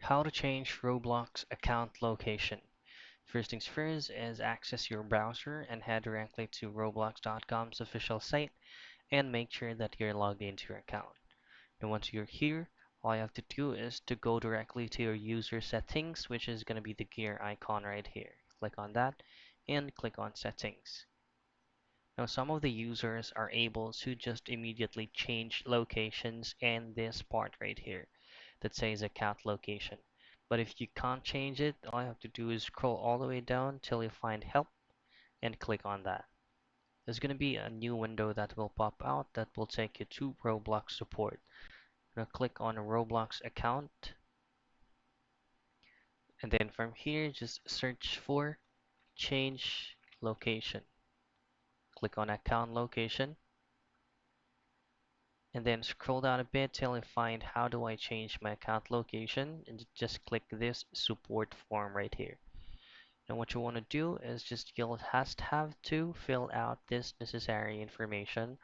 How to change Roblox account location. First things first is access your browser and head directly to roblox.com's official site and make sure that you're logged into your account. And once you're here, all you have to do is to go directly to your user settings, which is going to be the gear icon right here. Click on that and click on settings. Now, some of the users are able to just immediately change locations in this part right here that says account location. But if you can't change it, all you have to do is scroll all the way down till you find help and click on that. There's going to be a new window that will pop out that will take you to Roblox support. Now click on a Roblox account and then from here just search for change location. Click on account location and then scroll down a bit till you find how do I change my account location and just click this support form right here. Now what you want to do is just you'll have to fill out this necessary information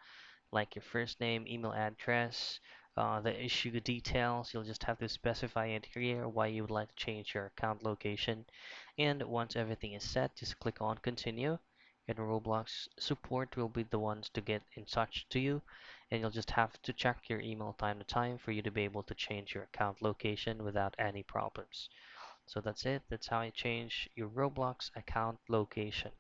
like your first name, email address, the issue details. You'll just have to specify it here why you would like to change your account location. And once everything is set, just click on continue. And Roblox support will be the ones to get in touch to you. And you'll just have to check your email time to time for you to be able to change your account location without any problems. So that's it. That's how you change your Roblox account location.